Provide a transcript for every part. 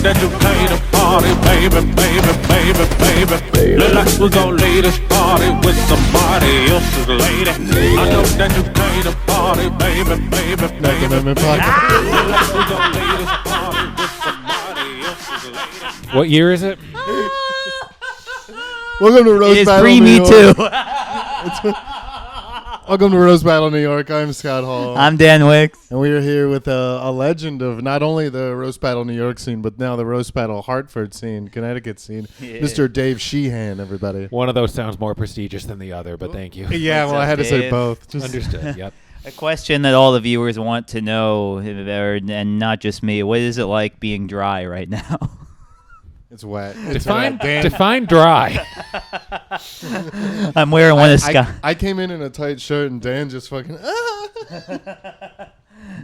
that you came to party, baby, baby, baby, baby. Look like we gon' leave this party with somebody else's lady. I know that you came to party, baby, baby, baby. Look like we gon' leave this party with somebody else's lady. What year is it? Welcome to Roast Battle Free New Me York. Too. Welcome to Roast Battle New York. I'm Scott Hall. I'm Dan Wicks. And we are here with a legend of not only the Roast Battle New York scene, but now the Roast Battle Hartford scene, Connecticut scene. Yeah. Mr. Dave Sheehan, everybody. One of those sounds more prestigious than the other, but thank you. Yeah, well, I had to say both. Just understood, yep. A question that all the viewers want to know, and not just me, what is it like being dry right now? It's wet. Define dry. I'm wearing one of Scott. I came in a tight shirt and Dan just fucking.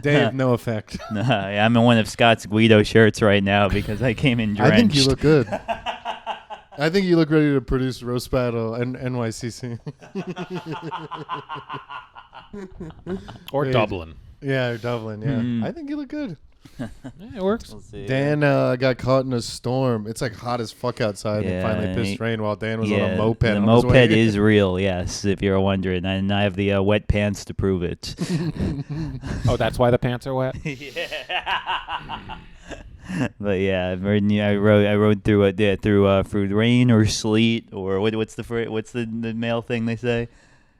Dave, no effect. I'm in one of Scott's Guido shirts right now because I came in drenched. I think you look good. I think you look ready to produce Roast Battle and NYC. Or Dublin. Yeah, or Dublin, yeah. I think you look good. Yeah, it works. We'll see. Dan got caught in a storm. It's like hot as fuck outside and finally pissed rain while Dan was on a moped. The moped is real, yes, if you're wondering. And I have the wet pants to prove it. Oh, that's why the pants are wet? Yeah. But yeah, I rode through rain or sleet or what's the male thing they say?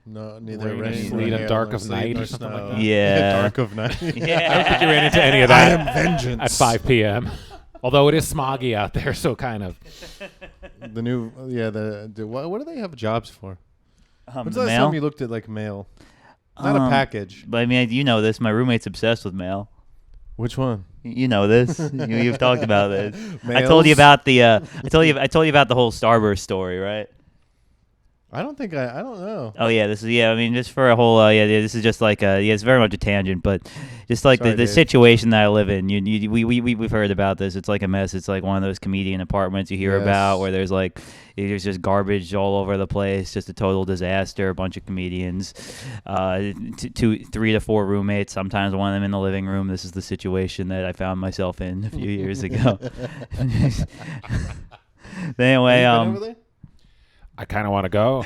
No, neither rain, sleet, and dark of night or something like that. Yeah. Dark of night. Yeah. I don't think you ran into any of that. I am vengeance. At 5 p.m. Although it is smoggy out there, so kind of. The new, what do they have jobs for? When's the last mail? time you looked at like mail? Not a package. But I mean, you know this. My roommate's obsessed with mail. Which one? You know this. You've talked about this. Mails? I told you about the. I told you about the whole Starburst story, right? I don't know. Oh yeah, this is I mean, just for a whole this is just like it's very much a tangent, but just like the situation that I live in. We've heard about this. It's like a mess. It's like one of those comedian apartments you hear about where there's just garbage all over the place, just a total disaster. A bunch of comedians, 3 to 4 roommates. Sometimes one of them in the living room. This is the situation that I found myself in a few years ago. But anyway, I kind of want to go.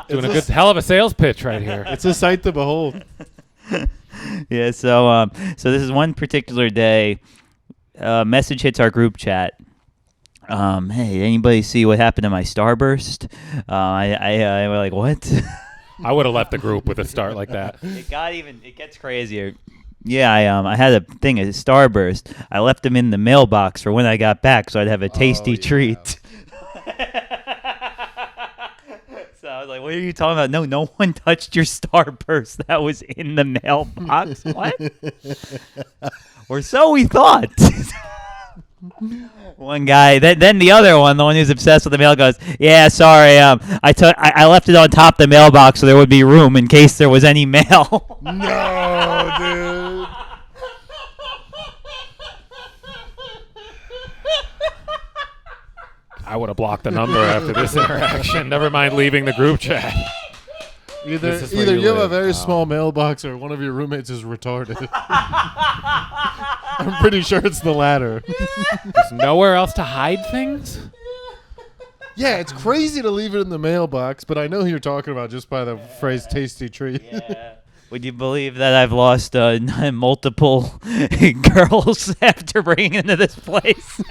Doing a good hell of a sales pitch right here. It's a sight to behold. Yeah, so this is one particular day. Message hits our group chat. Hey, anybody see what happened to my Starburst? I was like, what? I would have left the group with a start like that. It gets crazier. Yeah, I had a thing, a Starburst. I left them in the mailbox for when I got back, so I'd have a tasty treat. So I was like, what are you talking about? No one touched your Starburst. That was in the mailbox. What? Or so we thought. One guy, then the other one, the one who's obsessed with the mail, goes, "Yeah, sorry, I left it on top of the mailbox so there would be room in case there was any mail." No, dude. I would have blocked the number after this interaction. Never mind leaving the group chat. Either you have a very small mailbox or one of your roommates is retarded. I'm pretty sure it's the latter. There's nowhere else to hide things? Yeah, it's crazy to leave it in the mailbox, but I know who you're talking about just by the phrase tasty treat. Yeah. Would you believe that I've lost multiple girls after bringing into this place?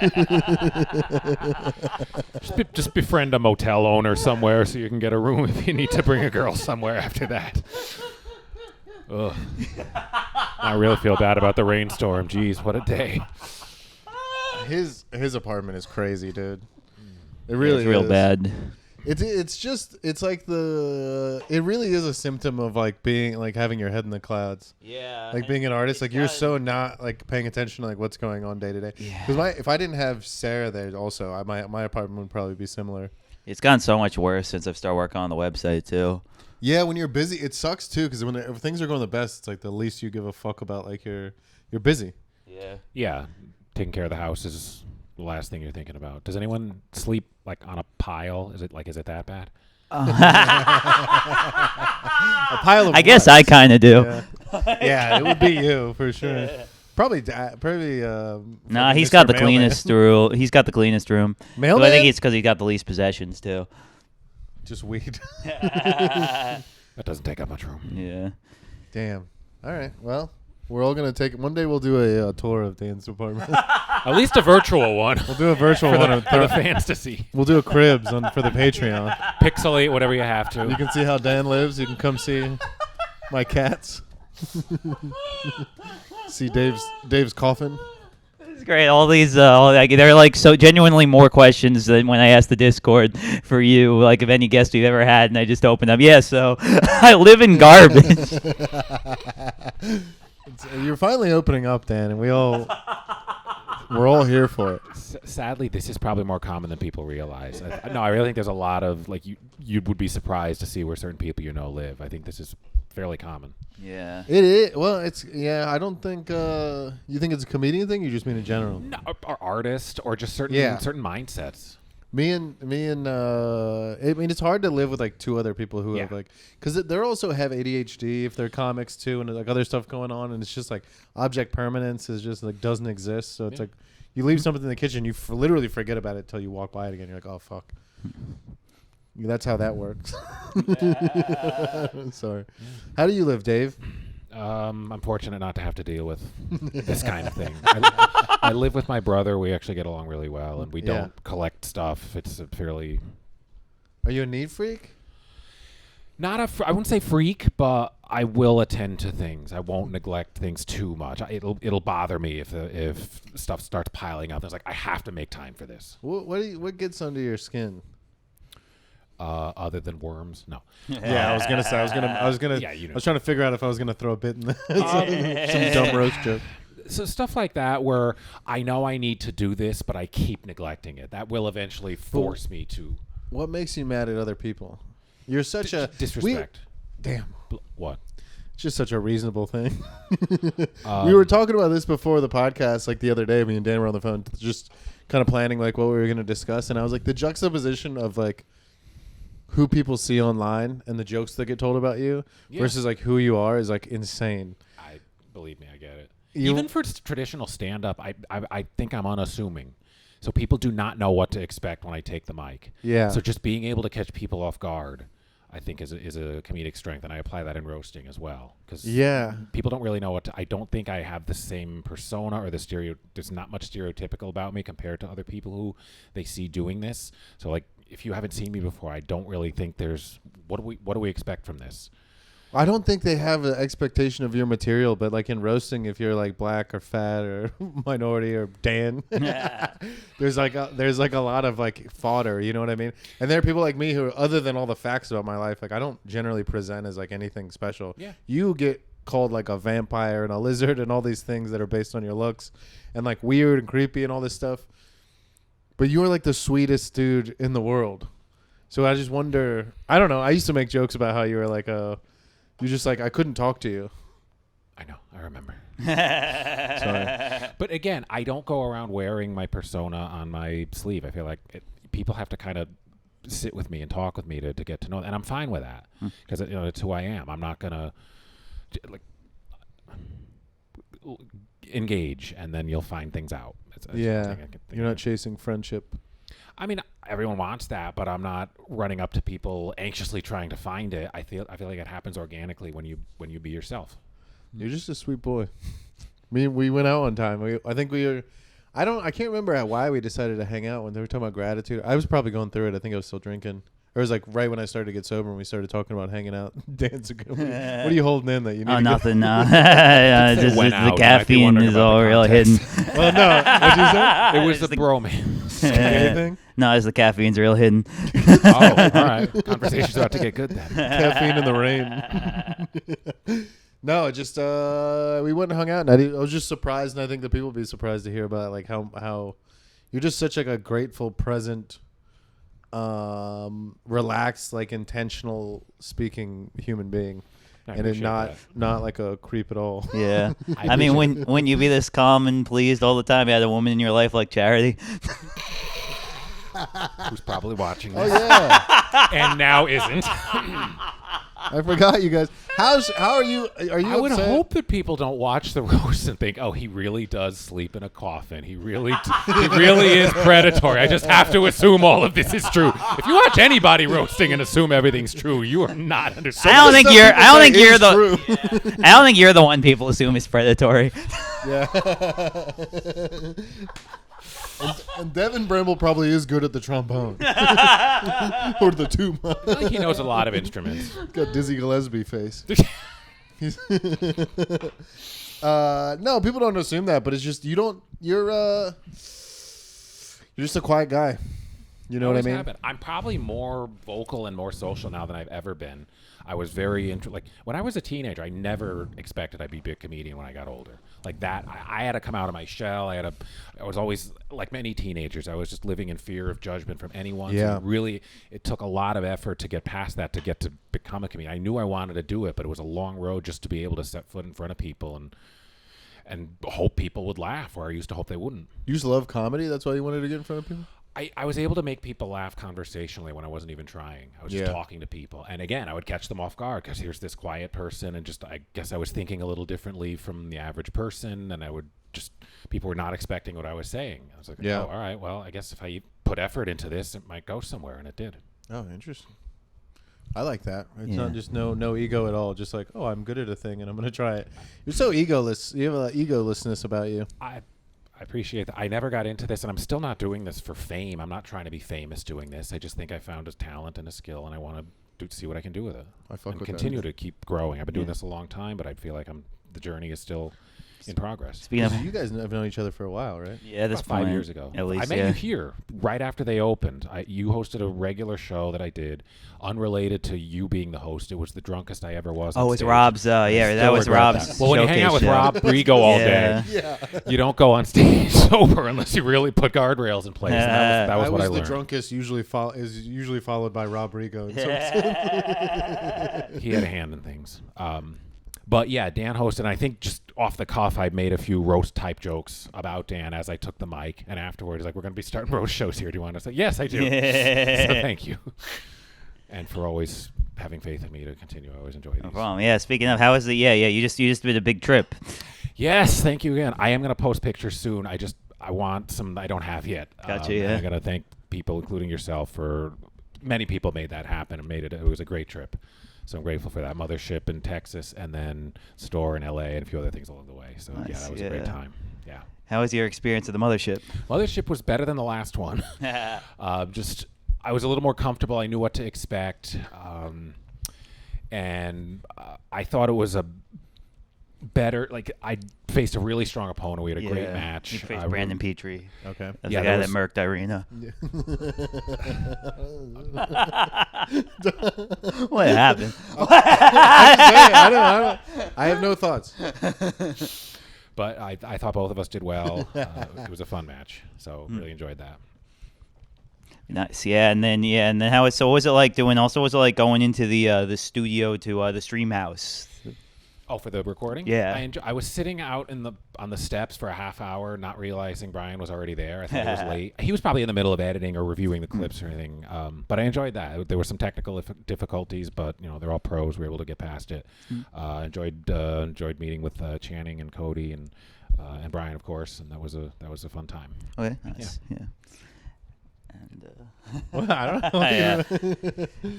Just befriend a motel owner somewhere so you can get a room if you need to bring a girl somewhere after that. Ugh. I really feel bad about the rainstorm. Jeez, what a day. His apartment is crazy, dude. It really is real bad. It really is a symptom of like being like having your head in the clouds. Yeah. Like being an artist, like you're so not like paying attention to like what's going on day to day. Yeah. Because if I didn't have Sarah there, also my apartment would probably be similar. It's gotten so much worse since I've started working on the website too. Yeah, when you're busy, it sucks too. Because when things are going the best, it's like the least you give a fuck about. Like you're busy. Yeah. Yeah, taking care of the house is the last thing you're thinking about. Does anyone sleep like on a pile? Is it that bad? A pile of I guess I kind of do. Yeah. Yeah, it would be you for sure. Probably. Nah, he's Mr. got the Mailman. cleanest room. He's got the cleanest room. So Mailman? I think it's because he got the least possessions too. Just weed. That doesn't take up much room. Yeah. Damn. All right. Well, we're all gonna take. One day we'll do a tour of Dan's apartment. At least a virtual one. We'll do a virtual one for the fans to see. We'll do a cribs for the Patreon. Pixelate whatever you have to. You can see how Dan lives. You can come see my cats. See Dave's coffin. It's great. All these, they're like so genuinely more questions than when I asked the Discord for you, like of any guest we've ever had, and I just opened up. Yeah, so I live in garbage. You're finally opening up, Dan, and we're all here for it. Sadly, this is probably more common than people realize. I really think there's a lot of like you would be surprised to see where certain people live. I think this is fairly common. Yeah. It is. Well, it's I don't think you think it's a comedian thing. You just mean in general. No, or artist, or just certain mindsets. Me and I mean, it's hard to live with like two other people who have like, because they also have ADHD if they're comics too, and like other stuff going on, and it's just like object permanence is just like doesn't exist. So it's like you leave something in the kitchen, you literally forget about it until you walk by it again. You're like, oh fuck. That's how that works. Sorry. How do you live, Dave? I'm fortunate not to have to deal with this kind of thing. I live with my brother. We actually get along really well, and we don't collect stuff. It's a fairly... Are you a neat freak? I wouldn't say freak, but I will attend to things. I won't neglect things too much. It'll bother me if stuff starts piling up. It's like I have to make time for this. What gets under your skin? Other than worms, no. Yeah, I was gonna say. I was trying to figure out if I was gonna throw a bit in there. Some dumb roast joke. So stuff like that, where I know I need to do this, but I keep neglecting it. That will eventually force me to. What makes you mad at other people? You're such a disrespect. Damn. What? It's just such a reasonable thing. We were talking about this before the podcast, like the other day. Me and Dan were on the phone, just kind of planning like what we were gonna discuss, and I was like, the juxtaposition of like who people see online and the jokes that get told about you versus like who you are is like insane. Believe me, I get it. Even for traditional stand-up, I think I'm unassuming. So people do not know what to expect when I take the mic. Yeah. So just being able to catch people off guard, I think is a comedic strength, and I apply that in roasting as well. Because people don't really know what to... I don't think I have the same persona or there's not much stereotypical about me compared to other people who they see doing this. So like, if you haven't seen me before, I don't really think there's... What do we expect from this? I don't think they have an expectation of your material, but like in roasting, if you're like black or fat or minority or Dan, there's like a lot of like fodder, you know what I mean? And there are people like me who, other than all the facts about my life, like I don't generally present as like anything special. Yeah. You get called like a vampire and a lizard and all these things that are based on your looks and like weird and creepy and all this stuff. But you're like the sweetest dude in the world. So I just wonder, I don't know. I used to make jokes about how you were like you just like, I couldn't talk to you. I know. I remember. Sorry. But again, I don't go around wearing my persona on my sleeve. I feel like people have to kind of sit with me and talk with me to get to know. And I'm fine with that because it's who I am. I'm not going to like engage and then you'll find things out. You're not chasing friendship. I mean, everyone wants that, but I'm not running up to people anxiously trying to find it. I feel like it happens organically when you be yourself. You're just a sweet boy. We went out one time. I can't remember why we decided to hang out when they were talking about gratitude. I was probably going through it. I think I was still drinking. Or it was like right when I started to get sober and we started talking about hanging out, dancing. What are you holding in that you need? Oh, nothing. No. Just the caffeine is all real hidden. Well, no. What'd you say? It was the bromance. Anything? No, it's the caffeine's real hidden. Oh, all right. Conversation's about to get good then. Caffeine in the rain. No, just we went and hung out, and I was just surprised, and I think the people would be surprised to hear about like how you're just such like a grateful, present, relaxed, like intentional speaking human being, and it not like a creep at all. Yeah, I mean when you be this calm and pleased all the time, you had a woman in your life like Charity. Who's probably watching this. Oh yeah. And now isn't. I forgot you guys. How are you? Are you? I would upset? hope that people don't watch the roast and think, "Oh, he really does sleep in a coffin. He really is predatory." I just have to assume all of this is true. If you watch anybody roasting and assume everything's true, you are not understanding. I don't think you're the one people assume is predatory. Yeah. And Devin Bramble probably is good at the trombone or the tuba. I think he knows a lot of instruments. Got Dizzy Gillespie face. No, people don't assume that, but it's just you're just a quiet guy. You know what I mean? I'm probably more vocal and more social now than I've ever been. I was very when I was a teenager, I never expected I'd be a big comedian when I got older. Like that, I had to come out of my shell. I was always, like many teenagers, I was just living in fear of judgment from anyone. Yeah. So really, it took a lot of effort to get past that, to get to become a comedian. I knew I wanted to do it, but it was a long road just to be able to set foot in front of people and hope people would laugh, or I used to hope they wouldn't. You used to love comedy? That's why you wanted to get in front of people? I was able to make people laugh conversationally when I wasn't even trying. I was just talking to people. And again, I would catch them off guard because here's this quiet person, and I guess I was thinking a little differently from the average person, and people were not expecting what I was saying. I was like, oh, all right, well, I guess if I put effort into this, it might go somewhere, and it did. Oh, interesting. I like that. It's not just no ego at all. Just like, oh, I'm good at a thing, and I'm going to try it. You're so egoless. You have an egolessness about you. I appreciate that. I never got into this, and I'm still not doing this for fame. I'm not trying to be famous doing this. I just think I found a talent and a skill, and I want to see what I can do with it. And continue to keep growing. I've been doing this a long time, but I feel like the journey is still in progress. Speaking of, you guys have known each other for a while, right? Yeah, that's 5 years ago. At least, I met you here right after they opened. You hosted a regular show that I did, unrelated to you being the host. It was the drunkest I ever was. Oh, it was Rob's. That was Rob's. Well, when you hang out with Rob Rigo all day, you don't go on stage sober unless you really put guardrails in place. And that was what I learned. The drunkest is usually followed by Rob Rigo. He had a hand in things. But yeah, Dan hosted, and I think just off the cuff, I made a few roast type jokes about Dan as I took the mic, and afterwards, like, we're going to be starting roast shows here. Do you want to say? Yes, I do. So thank you. And for always having faith in me to continue. I always enjoy these. No problem. Yeah, speaking of, how was the, you just did a big trip. Yes, thank you again. I am going to post pictures soon. I want some I don't have yet. Gotcha, yeah. I got to thank people, including yourself, for many people made that happen and it was a great trip. So I'm grateful for that. Mothership in Texas, and then Store in LA, and a few other things along the way. So nice, that was a great time. Yeah. How was your experience at the Mothership? Mothership was better than the last one. I was a little more comfortable. I knew what to expect, and I thought it was a better. Like, I faced a really strong opponent. We had a great match. You faced Brandon Petrie. Okay. That's the guy that murked Irina. What happened? I have no thoughts. But I thought both of us did well. It was a fun match, so really enjoyed that. Nice, and then how was it like doing? Also, was it like going into the studio to the Stream House? Oh, for the recording? Yeah. I was sitting out on the steps for a half hour, not realizing Brian was already there. I thought he was late. He was probably in the middle of editing or reviewing the clips or anything. But I enjoyed that. There were some technical difficulties, but they're all pros. We were able to get past it. Enjoyed meeting with Channing and Cody and Brian, of course, and that was a fun time. Okay, nice. Yeah. And well, I don't know.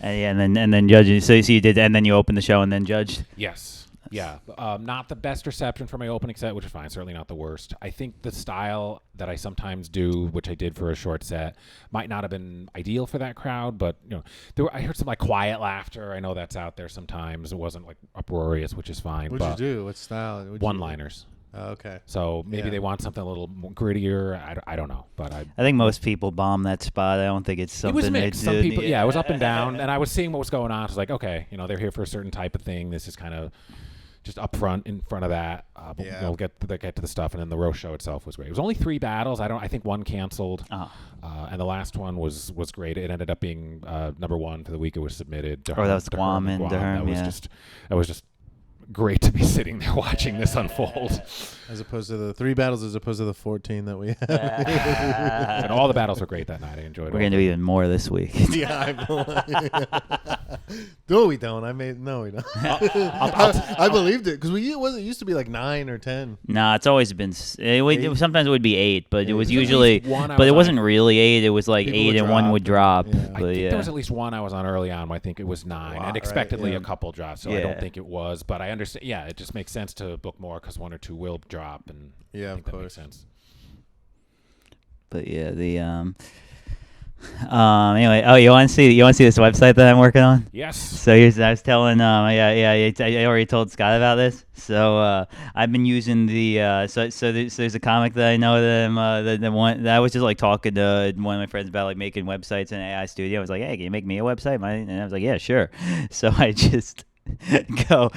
and then judging. So you did, and then you opened the show and then judged. Yes. Yeah, not the best reception for my opening set, which is fine. Certainly not the worst. I think the style that I sometimes do, which I did for a short set, might not have been ideal for that crowd. But I heard some like quiet laughter. I know that's out there sometimes. It wasn't like uproarious, which is fine. What'd you do? What style? One-liners. Oh, okay. So maybe they want something a little more grittier. I don't know, but I think most people bomb that spot. I don't think it's something. It was mixed. Some people, it was up and down, and I was seeing what was going on. I was like, okay, they're here for a certain type of thing. This is kind of just up front, in front of that. But we'll get to the stuff, and then the roast show itself was great. It was only 3 battles. I think one canceled, and the last one was great. It ended up being number 1 for the week it was submitted. That was Guam and Durham. That was just great to be sitting there watching this unfold. As opposed to the 3 battles, as opposed to the 14 that we have. And all the battles were great that night. I enjoyed. We're gonna do even more this week. Yeah, no, we don't. No, we don't. I believed it because it used to be like 9 or 10. Nah, it's always been. Sometimes it would be 8, but it was There's at usually. least one I But was it on. wasn't really 8. It was like People 8 would and one drop. would drop. Yeah. I But think yeah. there was at least one I was on early on. I think it was 9, Lot, and expectedly right? Yeah. a couple drops. So I Yeah. don't think it was, but I understand. Yeah, it just makes sense to book more because 1 or 2 will drop, and Yeah, I of think that course. makes sense. But yeah, the anyway, you want to see this website that I'm working on? Yes. So I was telling I already told Scott about this. So I've been using the so there's a comic that I know that I was just like talking to one of my friends about like making websites in AI Studio. I was like, hey, can you make me a website? And I was like, yeah, sure. So I just go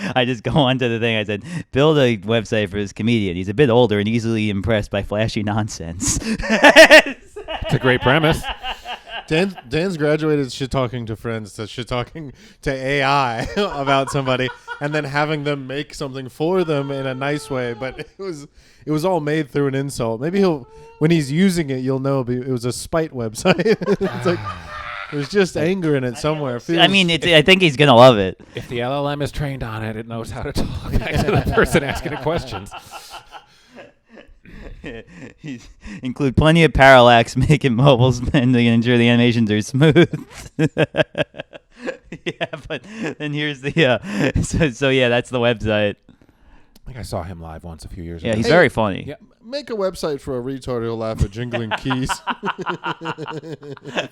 onto the thing. I said, build a website for this comedian. He's a bit older and easily impressed by flashy nonsense. It's a great premise. Dan's graduated shit talking to friends to shit talking to AI about somebody, and then having them make something for them in a nice way. But it was all made through an insult. Maybe when he's using it, you'll know it was a spite website. It's like there's just anger in it somewhere. I mean, I think he's gonna love it. If the LLM is trained on it, it knows how to talk back to the person asking it questions. Include plenty of parallax, making mobiles and ensure the animations are smooth. Yeah, but then here's the so yeah, that's the website. I think I saw him live once a few years Yeah, ago. he's very funny. Yeah. Make a website for a retard who'll laugh at jingling keys.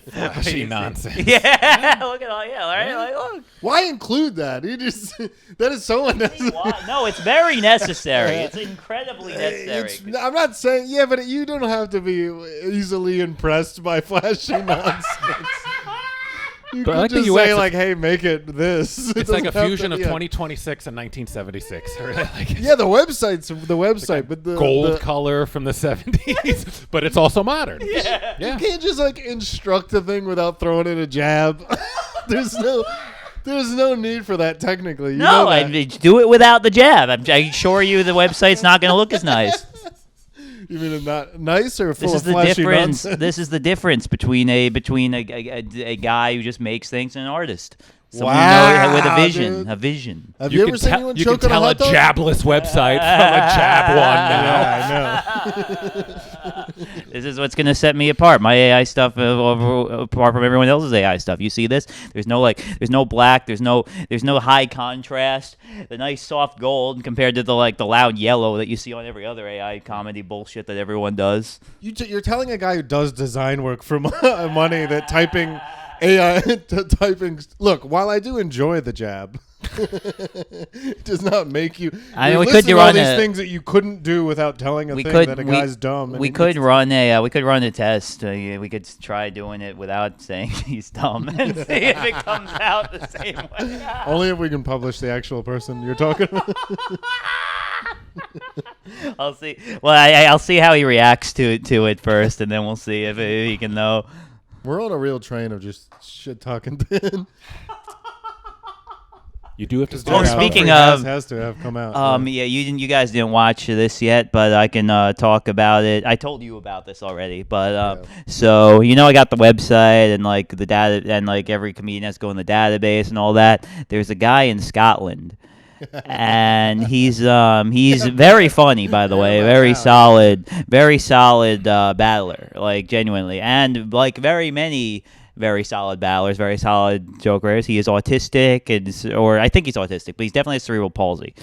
Flashy nonsense. Yeah, look at all. Yeah, all right. Like, look. Why include that? That is so unnecessary. No, it's very necessary. It's incredibly necessary. I'm not saying, yeah, but you don't have to be easily impressed by flashy nonsense. You But I could like the just UX. say, like, hey, make it this. It's like a fusion of 2026 and 1976. I really like it. Yeah, the website, but the Gold color from the 70s, but it's also modern. Yeah. You can't just like instruct a thing without throwing in a jab. There's no need for that technically. You know I that. do it without the jab. I assure you, the website's not going to look as nice. You mean not nice or full This is of the flashy difference. nonsense? This is the difference between a guy who just makes things and an artist. Someone Wow, with a vision. dude. A vision. Have you ever seen anyone you can choke on a tell a hot dog? jabless website from a jab one now. Yeah, I know. This is what's gonna set me apart. My AI stuff, apart from everyone else's AI stuff. You see this? There's no black. There's no high contrast. The nice soft gold compared to the loud yellow that you see on every other AI comedy bullshit that everyone does. You're telling a guy who does design work for money that typing AI typing. Look, while I do enjoy the jab, it does not make you. I mean, you're we could listing all run these a- things that you couldn't do without telling a We thing could that a guy's dumb. and We he could gets- run a test. We could try doing it without saying he's dumb and see if it comes out the same way. Only if we can publish the actual person you're talking about. I'll see. Well, I'll see how he reacts to it first, and then we'll see if he can know. We're on a real train of just shit talking. Ben. You do have to Oh, start out. speaking Humphrey of- has to have come out. Yeah, you guys didn't watch this yet, but I can talk about it. I told you about this already, but so I got the website and like the data, and like every comedian has to go in the database and all that. There's a guy in Scotland, and he's very funny, by the way, very solid battler, like genuinely, and like very many very solid battlers, very solid jokers. He is autistic, or I think he's autistic, but he's definitely has cerebral palsy.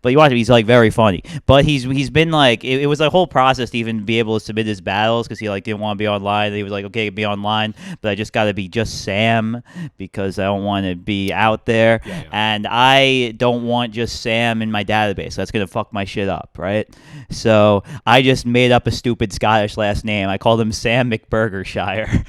But you watch him, he's like very funny. But he's been like, it was a whole process to even be able to submit his battles because he like didn't want to be online. He was like, okay, be online, but I just got to be just Sam because I don't want to be out there. Yeah. And I don't want just Sam in my database. That's going to fuck my shit up, right? So I just made up a stupid Scottish last name. I called him Sam McBurgershire.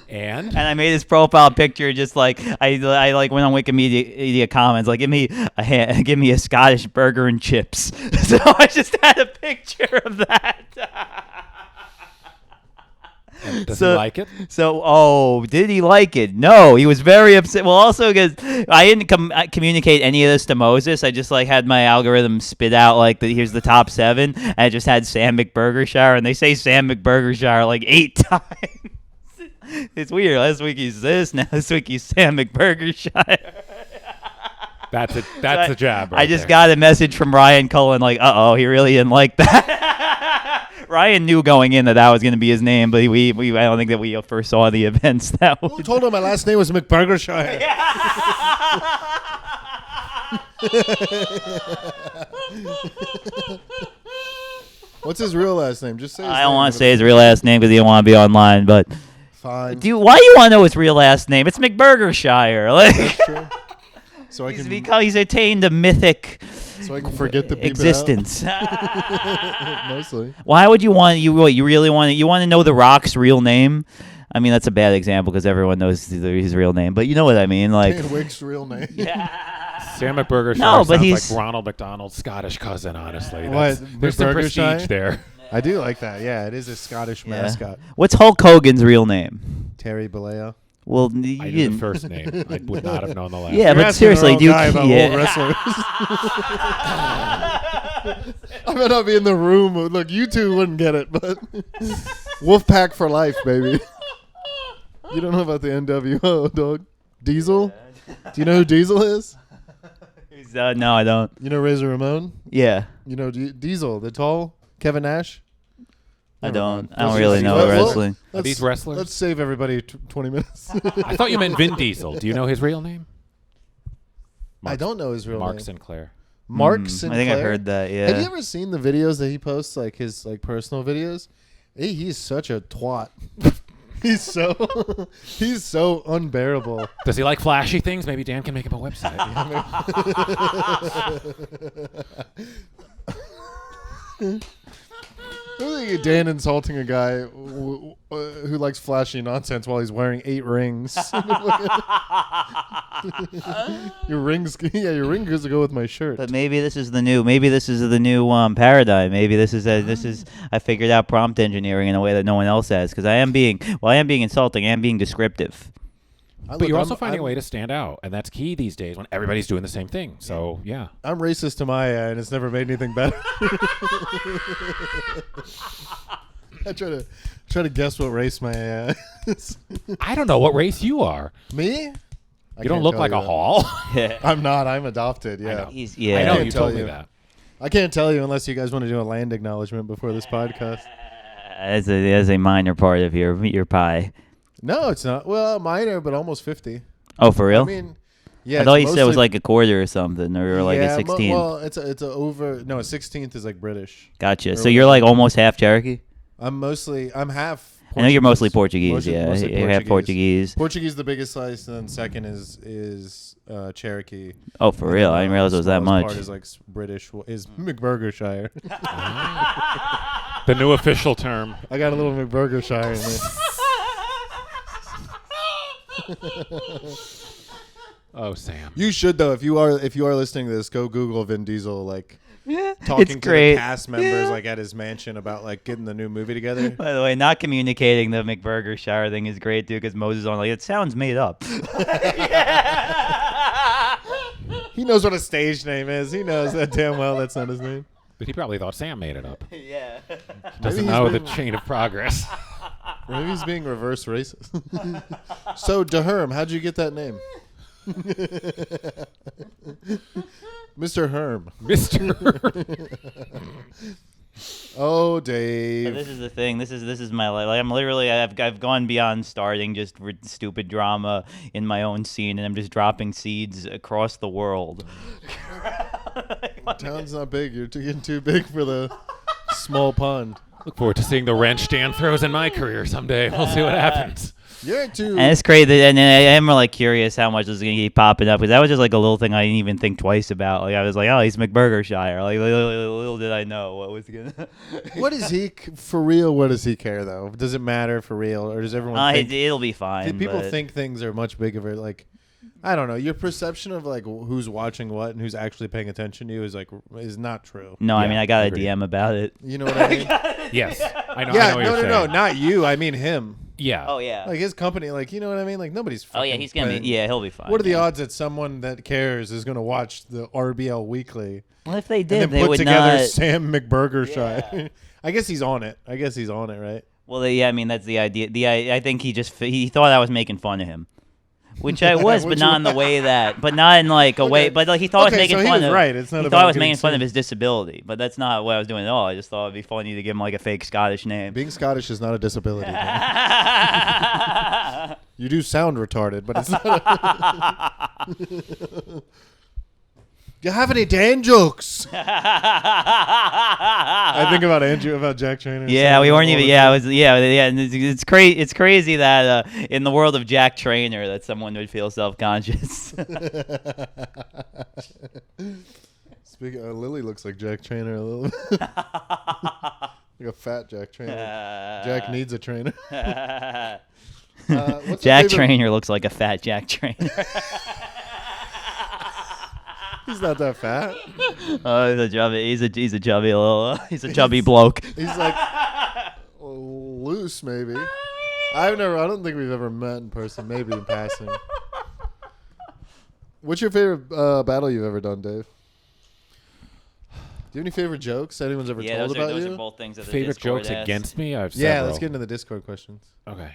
And I made his profile picture just like I like went on Wikimedia comments like give me a Scottish burger and chips. So I just had a picture of that. Does he like it? So, did he like it? No, he was very upset. Well, also because I didn't communicate any of this to Moses. I just like had my algorithm spit out like here's the top 7. And I just had Sam McBurgershire, and they say Sam McBurgershire like 8 times. It's weird. Last week he's this. Now this week he's Sam McBurgershire. That's a jab. Right I just there. got a message from Ryan Cullen like, he really didn't like that. Ryan knew going in that was going to be his name, but I don't think that we first saw the events that Who told him my last name was McBurgershire? What's his real last name? Just say his I don't name. want to say his real last name because he don't want to be online, but Fine. why do you want to know his real last name? It's McBurgershire. Like, That's true. So I can he's attained a mythic forget the beep existence. it out. Mostly. Why would you want you really want to know The Rock's real name? I mean, that's a bad example because everyone knows his real name, but you know what I mean. Like Dan Wick's real name. Sam McBurgershire No, but sounds he's- like Ronald McDonald's Scottish cousin. Honestly, What, there's some McBurgershire? prestige there. I do like that. Yeah, it is a Scottish Yeah. mascot. What's Hulk Hogan's real name? Terry Bollea. Well, I you knew the didn't. first name. I would not have known the last. Yeah, You're but asking seriously, the wrong dude. guy about Yeah. old wrestlers. I might not be in the room. Look, you two wouldn't get it, but Wolfpack for life, baby. You don't know about the NWO, dog. Diesel? Do you know who Diesel is? No, I don't. You know Razor Ramon? Yeah, You know Diesel, the tall Kevin Nash? I Never don't. mind. I don't Let's really just- know well, wrestling. Are these wrestlers? Let's save everybody 20 minutes. I thought you meant Vin Diesel. Do you know his real name? I don't know his real Mark name. Sinclair. Mark I Sinclair. think I heard that. Yeah. Have you ever seen the videos that he posts, like his personal videos? He's such a twat. he's so unbearable. Does he like flashy things? Maybe Dan can make him a website. I think Dan insulting a guy who likes flashy nonsense while he's wearing 8 rings. Your rings goes to go with my shirt. But maybe this is the new. Maybe this is the new paradigm. Maybe this is I figured out prompt engineering in a way that no one else has. Because I am being insulting. I am being descriptive. But you're also finding a way to stand out, and that's key these days when everybody's doing the same thing. So yeah, I'm racist to Maya, and it's never made anything better. I try to guess what race my is. I don't know what race you are. Me? You don't look like a hall. I'm not. I'm adopted. Yeah. He's I know can't you tell told me you. that. I can't tell you unless you guys want to do a land acknowledgement before this podcast. as a minor part of your pie. No, it's not. Well, minor, but almost 50. Oh, for real? I mean, yeah. I thought it's you said it was mostly- like a quarter or something, or like yeah, a 16th. Well, it's a over. No, a 16th is like British. Gotcha. So early- you're like almost half Cherokee. I'm half. I know you're mostly Portuguese. Mostly- Yeah, mostly you have Portuguese. Portuguese the biggest slice, and then second is Cherokee. Oh, for real? I didn't realize it was that Smallest much. Part is like British. Is McBurgershire. The new official term. I got a little McBurgershire in there. Oh, Sam. You should though. If you are listening to this, go Google Vin Diesel talking It's to great. the cast members like at his mansion about like getting the new movie together. By the way, not communicating the McBurgershire thing is great too, because Moses on like it sounds made up. He knows what a stage name is. He knows that damn well that's not his name. But he probably thought Sam made it up. Yeah. Doesn't he's know the been- chain of progress. Maybe he's being reverse racist. So DeHerm, how'd you get that name? Mr. Herm. Mr. Oh, But Dave. this is the thing. This is my life. Like I'm literally, I've gone beyond starting just stupid drama in my own scene, and I'm just dropping seeds across the world. Town's not big. You're getting too big for the small pond. Look forward to seeing the wrench Dan throws in my career someday. We'll see what happens. You're too. And it's crazy, and I am like curious how much is gonna keep popping up, because that was just like a little thing I didn't even think twice about. Like I was like, oh, he's McBurgershire. Like little did I know what was gonna. What is he for real? What does he care though? Does it matter for real, or does everyone? Think, It'll be fine. people but think things are much bigger. Like I don't know. Your perception of like who's watching what and who's actually paying attention to you is not true. No, I mean I got a agreed. DM about it. You know what I mean? Yes, I know. Yeah, I know what you're no, saying. not you. I mean him. Yeah. Oh yeah. Like his company. Like you know what I mean? Like nobody's. Oh yeah, fucking he's gonna paying- be. Yeah, he'll be fine. What are the yeah. odds that someone that cares is going to watch the RBL Weekly Well, if they and did, then they put would together not. Sam McBurger Yeah. Shy? I guess he's on it. Right? Well, yeah, I mean that's the idea. I think he thought I was making fun of him, which I was, but Which not you- in the way that, but not in like a way, but like he thought I was Okay, making so he fun was of. right. It's not he about thought I was getting making fun of sued. his disability, but that's not what I was doing at all. I just thought it'd be funny to give him like a fake Scottish name. Being Scottish is not a disability. You do sound retarded, but it's not. Do you have any Dan jokes? I think about Jack Trainer. Yeah, we weren't even. Yeah, it was. Yeah. And it's crazy. It's crazy that in the world of Jack Trainer, that someone would feel self-conscious. Speaking, Lily looks like Jack Trainer a little bit. Like a fat Jack Trainer. Jack needs a trainer. What's your Jack favorite- Trainer looks like a fat Jack Trainer. He's not that fat. Oh, he's a chubby. He's a chubby little. He's a chubby bloke. He's like loose, maybe. I don't think we've ever met in person. Maybe in passing. What's your favorite battle you've ever done, Dave? Do you have any favorite jokes anyone's ever Yeah, told those about are you? both things that the Favorite Discord jokes asks. against me? I have Yeah, several. let's get into the Discord questions. Okay.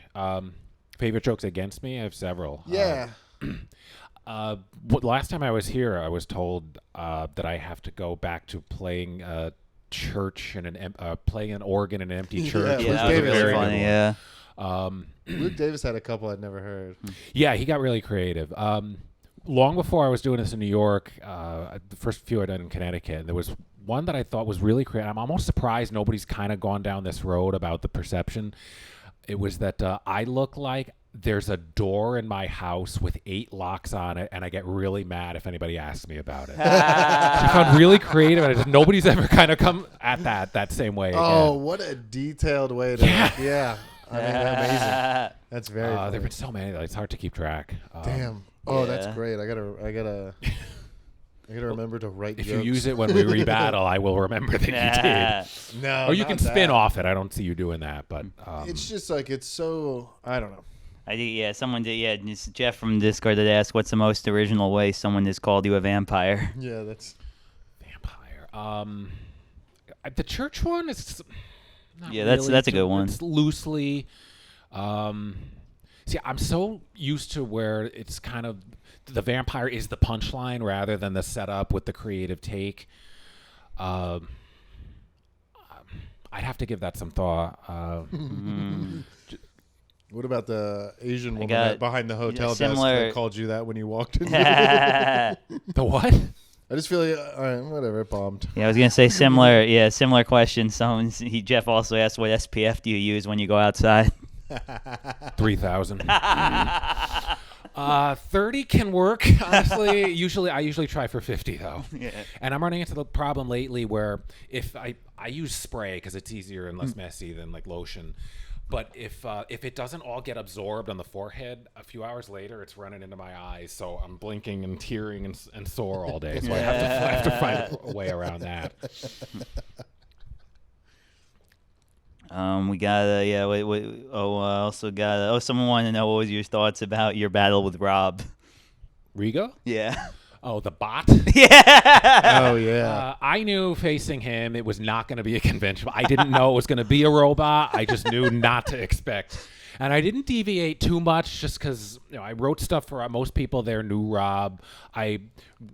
Favorite jokes against me? I have several. Yeah. Last time I was here, I was told that I have to go back to playing church and playing an organ in an empty Yeah, church. Luke Yeah, which that was Davis. very really good funny. one. Yeah. Luke Davis had a couple I'd never heard. Yeah, he got really creative. Long before I was doing this in New York, the first few I done in Connecticut, there was one that I thought was really creative. I'm almost surprised nobody's kind of gone down this road about the perception. It was that I look like there's a door in my house with 8 locks on it, and I get really mad if anybody asks me about it. I found really creative, and nobody's ever kind of come at that same way Oh, again. what a detailed way to. Yeah. I mean, amazing. That's very. There funny. have been so many that it's hard to keep track. Damn. Oh, that's Yeah. great. I gotta remember to write. If jokes. you use it when we rebattle, I will remember that you did. no, Or you not can that. spin off it. I don't see you doing that, but It's just like it's so. I don't know. Someone did. Yeah, it's Jeff from Discord that asked, "What's the most original way someone has called you a vampire?" Yeah, that's. vampire. The church one is. Not Yeah, that's really a good one. It's loosely. See, I'm so used to where it's kind of the vampire is the punchline rather than the setup with the creative take. I'd have to give that some thought. What about the Asian woman got- behind the hotel desk similar- that called you that when you walked in? The what? I just feel like, all right, whatever, it bombed. Yeah, I was gonna say similar. Yeah, similar question. Jeff also asked, "What SPF do you use when you go outside?" 3,000. 30 can work, honestly. I usually try for 50 though. Yeah. And I'm running into the problem lately where if I use spray because it's easier and less messy than like lotion. But if it doesn't all get absorbed on the forehead, a few hours later it's running into my eyes, so I'm blinking and tearing and sore all day. So I have to find a way around that. We got also got someone wanted to know what was your thoughts about your battle with Rob. Rigo? Yeah. Oh, the bot? Yeah. Oh, yeah. I knew facing him it was not going to be a conventional. I didn't know it was going to be a robot. I just knew not to expect. And I didn't deviate too much just because I wrote stuff for most people there knew Rob. I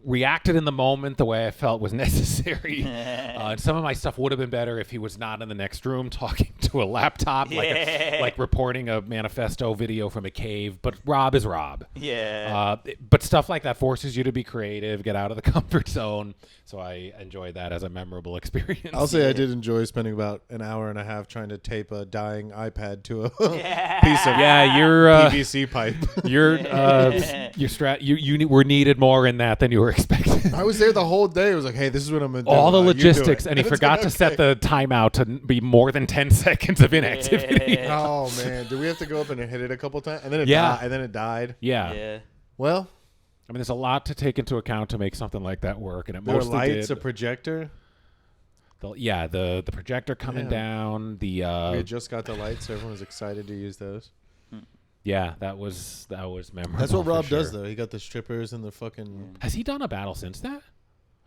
reacted in the moment the way I felt was necessary. And some of my stuff would have been better if he was not in the next room talking to a laptop, like reporting a manifesto video from a cave. But Rob is Rob. Yeah. But stuff like that forces you to be creative, get out of the comfort zone. So I enjoyed that as a memorable experience. I'll say I did enjoy spending about an hour and a half trying to tape a dying iPad to a piece of your PVC pipe. you were needed more in that than you were expecting. I was there the whole day. It was like, hey, this is what I'm going to do. All the You do it. logistics, and he forgot to set the timeout to be more than 10 seconds of inactivity. Oh, man. Did we have to go up and hit it a couple times? And then it Yeah. and then it died. Yeah. Yeah. Well, I mean, there's a lot to take into account to make something like that work, and it There were mostly lights, did. a projector. The projector coming down. We had just got the lights. So everyone was excited to use those. Yeah, that was memorable. That's what for Rob does, sure. though. He got the strippers and the fucking. Has he done a battle since that?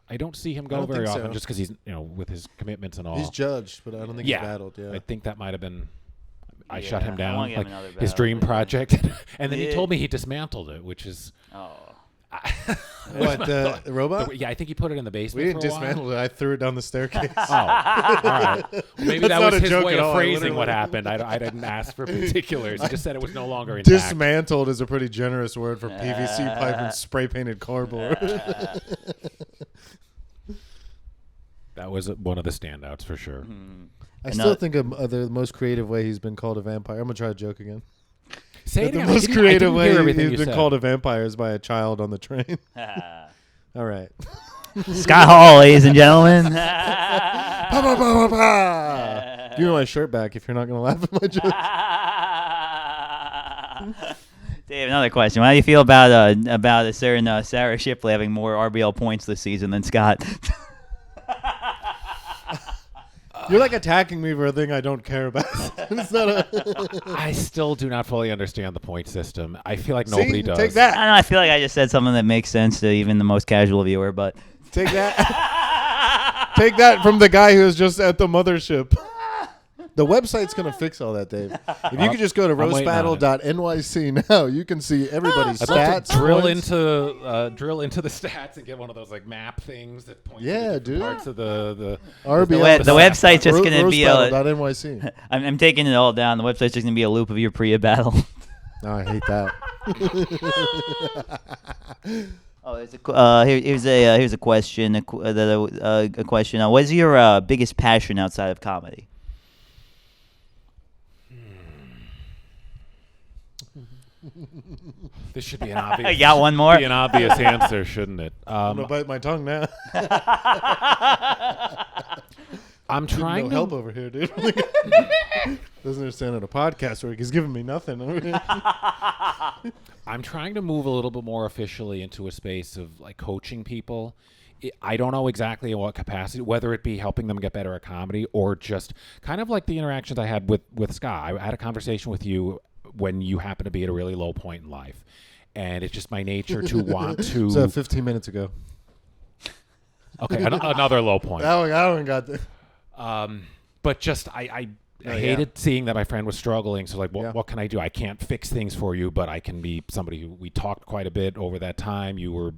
I don't see him I go don't very think often, so. just because he's with his commitments and all. He's judged, but I don't think Yeah. he's battled. Yeah. I think that might have been. I Yeah, shut him I down, wanna get him like another his battle, dream but- project, and then he Yeah. told me he dismantled it, which is. Oh. What the robot? Yeah, I think he put it in the basement. We didn't for a while. dismantle it. I threw it down the staircase. Oh, all right. Well, maybe That's that not was a his joke way at of all. I phrasing what literally- happened. I didn't ask for particulars. He just said it was no longer intact. Dismantled is a pretty generous word for PVC pipe and spray painted cardboard. That was one of the standouts for sure. I And, still think the most creative way he's been called a vampire. I'm gonna try a joke again. Say it The again. I most didn't- I creative didn't way hear everything he's you been said. called a vampire is by a child on the train. All right. Scott Hall, ladies and gentlemen. Pa, pa, pa, pa, pa. Give me my shirt back if you're not gonna laugh at my joke. Dave, another question. How do you feel about a certain Sarah Shipley having more RBL points this season than Scott? You're like attacking me for a thing I don't care about. It's not a. I still do not fully understand the point system. I feel like See? nobody does. Take I that. don't know. I feel like I just said something that makes sense to even the most casual viewer, but Take that. Take that from the guy who was just at the mothership. The website's going to fix all that, Dave. If you could just go to I'm waiting on it. roastbattle.nyc now, you can see everybody's I'd love stats. to points. drill into the stats and get one of those like map things that point Yeah, to different dude. parts of the RBL. the website's just going to be a. roastbattle.nyc. I'm taking it all down. The website's just going to be a loop of your Priya battle. No, I hate that. Oh, here's a question. A question. What is your biggest passion outside of comedy? This should be an obvious. I got one more. Be an obvious answer, shouldn't it? I'm going to bite my tongue now. I'm trying No to help over here, dude. Doesn't understand how to podcast work. He's giving me nothing over here. I'm trying to move a little bit more officially into a space of like coaching people. I don't know exactly in what capacity, whether it be helping them get better at comedy or just kind of like the interactions I had with Scott. I had a conversation with you when you happen to be at a really low point in life. And it's just my nature to want to... So 15 minutes ago. Okay, another low point. That one got the... But just I hated seeing that my friend was struggling. So like, what can I do? I can't fix things for you, but I can be somebody who we talked quite a bit over that time. You were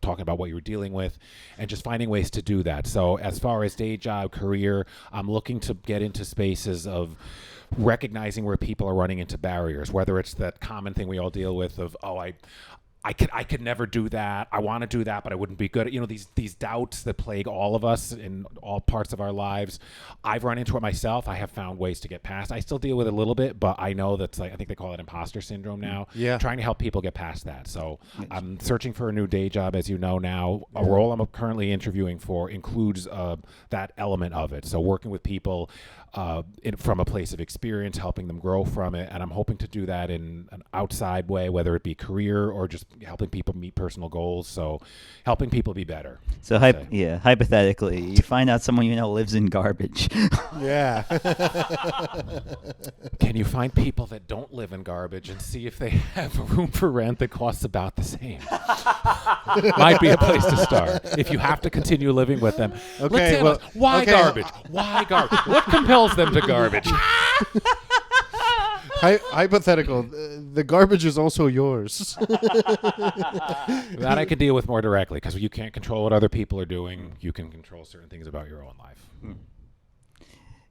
talking about what you were dealing with and just finding ways to do that. So as far as day job, career, I'm looking to get into spaces of recognizing where people are running into barriers, whether it's that common thing we all deal with of, I could never do that. I want to do that, but I wouldn't be good at, these doubts that plague all of us in all parts of our lives. I've run into it myself. I have found ways to get past. I still deal with it a little bit, but I know that's like, I think they call it imposter syndrome now. Yeah. Trying to help people get past that. So I'm searching for a new day job, as you know now. A role I'm currently interviewing for includes that element of it. So working with people from a place of experience, helping them grow from it. And I'm hoping to do that in an outside way, whether it be career or just helping people meet personal goals. So helping people be better. So hypothetically, you find out someone you know lives in garbage. Yeah. Can you find people that don't live in garbage and see if they have a room for rent that costs about the same? Might be a place to start. If you have to continue living with them. Okay, Let's say, why garbage? Why garbage? What compels them to garbage? Hypothetical. The garbage is also yours. That I can deal with more directly because you can't control what other people are doing. You can control certain things about your own life.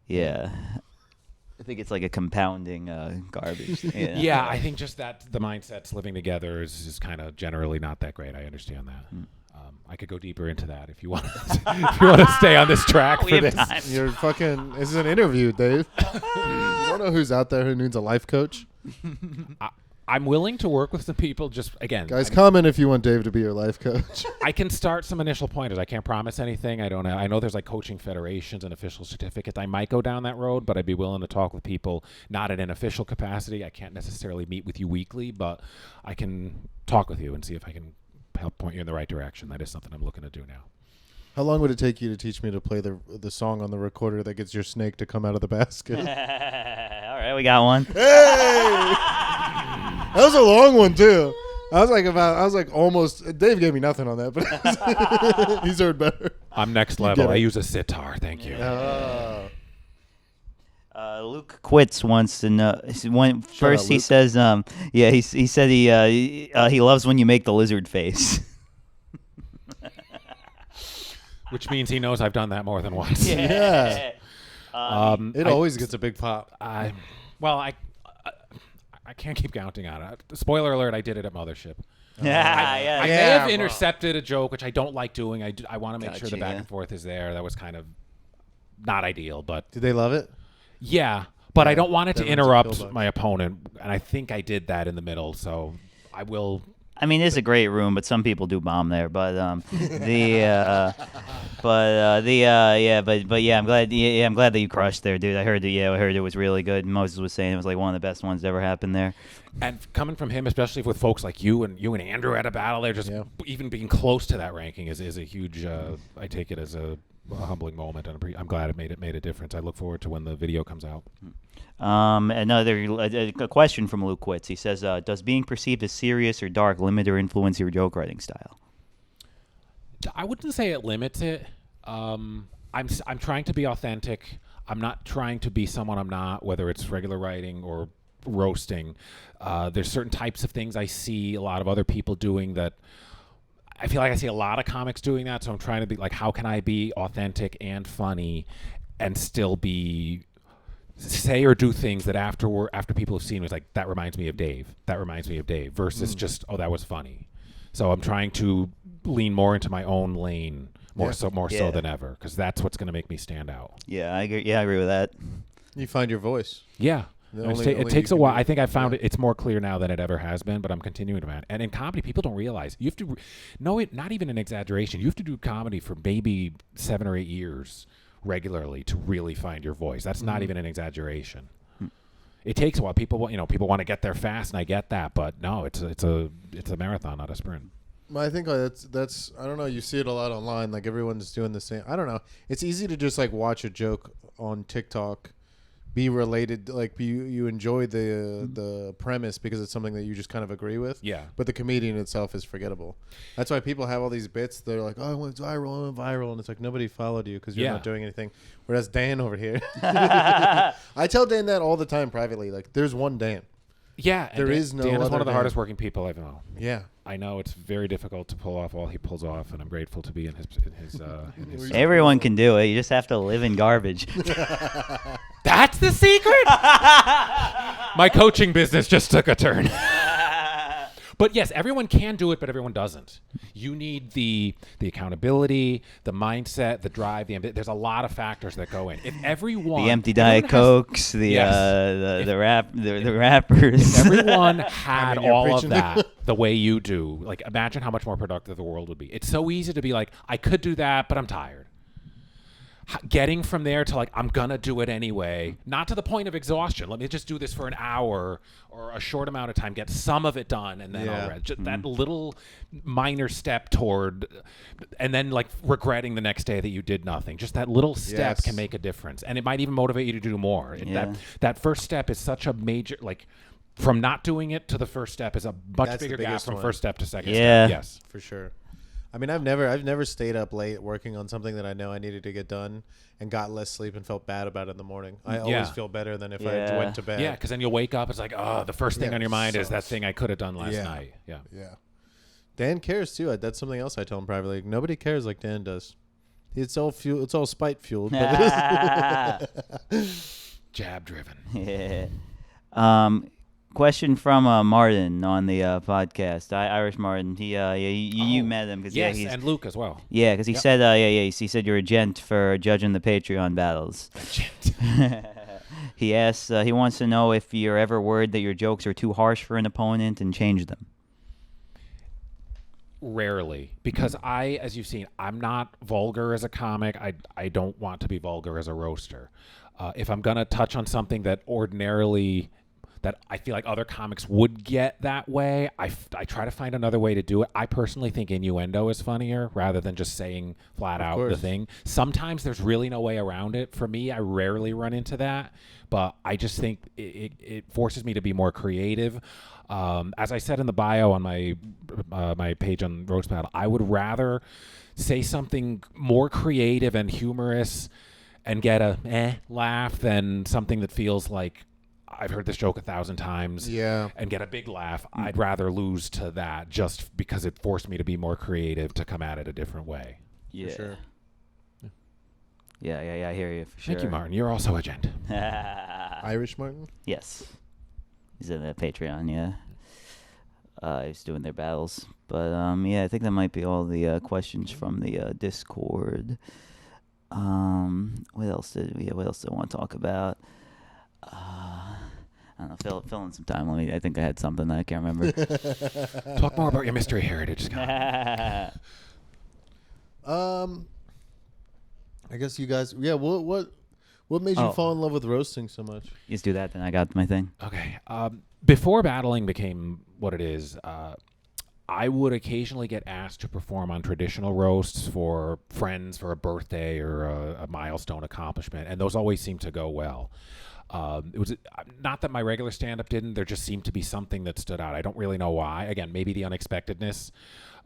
Yeah. I think it's like a compounding garbage. Yeah, I think just that the mindsets living together is kind of generally not that great. I understand that. I could go deeper into that if you want. If you want to stay on this track We for have this. time. You're fucking... This is an interview, Dave. You don't know who's out there who needs a life coach? I'm willing to work with some people. Just again, Guys, comment if you want Dave to be your life coach. I can start some initial pointers. I can't promise anything. I don't know. I know there's like coaching federations and official certificates. I might go down that road, but I'd be willing to talk with people not in an official capacity. I can't necessarily meet with you weekly, but I can talk with you and see if I can help point you in the right direction. That is something I'm looking to do now. How long would it take you to teach me to play the song on the recorder that gets your snake to come out of the basket? All right, we got one. Hey! That was a long one too. I was like almost. Dave gave me nothing on that, but he's heard better. I'm next level. I use a sitar. Thank you. Luke Quits wants to know. First, he says, he said he loves when you make the lizard face. Which means he knows I've done that more than once. Yeah. It always gets a big pop. I can't keep counting on it. Spoiler alert, I did it at Mothership. I may have intercepted a joke, which I don't like doing. I want to make sure the back and forth is there. That was kind of not ideal, but... Did they love it? Yeah, but I don't want it to interrupt my opponent, and I think I did that in the middle, so I will... I mean, it's a great room, but some people do bomb there. But I'm glad. I'm glad that you crushed there, dude. I heard it was really good. Moses was saying it was like one of the best ones that ever happened there. And coming from him, especially with folks like you and Andrew at a battle, there, just even being close to that ranking is a huge. I take it as a humbling moment, and I'm glad it made a difference. I look forward to when the video comes out. A question from Luke Quits. He says, "Does being perceived as serious or dark limit or influence your joke writing style?" I wouldn't say it limits it. I'm trying to be authentic. I'm not trying to be someone I'm not, whether it's regular writing or roasting. There's certain types of things I see a lot of other people doing that I feel like I see a lot of comics doing that. So I'm trying to be like, how can I be authentic and funny and still say or do things that after people have seen was like, that reminds me of Dave. That reminds me of Dave versus just, oh, that was funny. So I'm trying to lean more into my own lane more so than ever, because that's what's going to make me stand out. Yeah, I agree with that. You find your voice. Yeah. It takes a while. I think I found it's more clear now than it ever has been, but I'm continuing to man. And in comedy, people don't realize you have to know it. Not even an exaggeration. You have to do comedy for maybe 7 or 8 years regularly to really find your voice. That's not even an exaggeration. It takes a while. People want to get there fast, and I get that, but no, it's a marathon, not a sprint. I think that's I don't know. You see it a lot online. Like everyone's doing the same. I don't know. It's easy to just like watch a joke on TikTok, be related. Like you enjoy the premise because it's something that you just kind of agree with. Yeah. But the comedian itself is forgettable. That's why people have all these bits. They're like, oh, I went viral, and it's like nobody followed you because you're not doing anything. Whereas Dan over here, I tell Dan that all the time privately. Like, there's one Dan. Yeah, there is no. Dan is one of the Dan. hardest working people I know. Yeah, I know it's very difficult to pull off all he pulls off, and I'm grateful to be in his. Everyone can do it. You just have to live in garbage. That's the secret. My coaching business just took a turn. But yes, everyone can do it, but everyone doesn't. You need the accountability, the mindset, the drive, there's a lot of factors that go in. If everyone the empty Diet Cokes, the rappers. If everyone had all of that the way you do, like imagine how much more productive the world would be. It's so easy to be like, I could do that, but I'm tired. Getting from there to like, I'm going to do it anyway, not to the point of exhaustion. Let me just do this for an hour or a short amount of time, get some of it done, and then I'll rest. That little minor step toward, and then like regretting the next day that you did nothing. Just that little step can make a difference. And it might even motivate you to do more. That first step is such a major, like from not doing it to the first step is a much bigger gap from first step to second step. Yes, for sure. I mean, I've never stayed up late working on something that I know I needed to get done and got less sleep and felt bad about it in the morning. I always feel better than if I went to bed. Yeah, because then you'll wake up. It's like, oh, the first thing on your mind is that thing I could have done last night. Yeah. Dan cares too. That's something else I tell him privately. Nobody cares like Dan does. It's all spite fueled. Jab driven. Yeah. Question from Martin on the podcast. Irish Martin. You met him because he's, and Luke as well. Yeah, because he said he said you're a gent for judging the Patreon battles. A gent. He asks. He wants to know if you're ever worried that your jokes are too harsh for an opponent and change them. Rarely, because as you've seen, I'm not vulgar as a comic. I don't want to be vulgar as a roaster. If I'm gonna touch on something that ordinarily that I feel like other comics would get that way. I try to find another way to do it. I personally think innuendo is funnier rather than just saying flat out the thing. Sometimes there's really no way around it. For me, I rarely run into that, but I just think it forces me to be more creative. As I said in the bio on my page on Roast Battle, I would rather say something more creative and humorous and get a laugh than something that feels like I've heard this joke 1,000 times and get a big laugh. I'd rather lose to that just because it forced me to be more creative, to come at it a different way. Yeah. For sure. Yeah, I hear you for sure. Thank you, Martin. You're also a gent. Irish Martin? Yes. He's in the Patreon, yeah. He's doing their battles. But, I think that might be all the questions from the Discord. What else do I want to talk about? I don't know, fill in some time. I think I had something that I can't remember. Talk more about your mystery heritage, Scott. I guess you guys, what made you fall in love with roasting so much? You just do that, then I got my thing. Okay. Before battling became what it is, I would occasionally get asked to perform on traditional roasts for friends for a birthday or a milestone accomplishment, and those always seemed to go well. It was not that my regular stand-up didn't. There just seemed to be something that stood out. I don't really know why. Again, maybe the unexpectedness,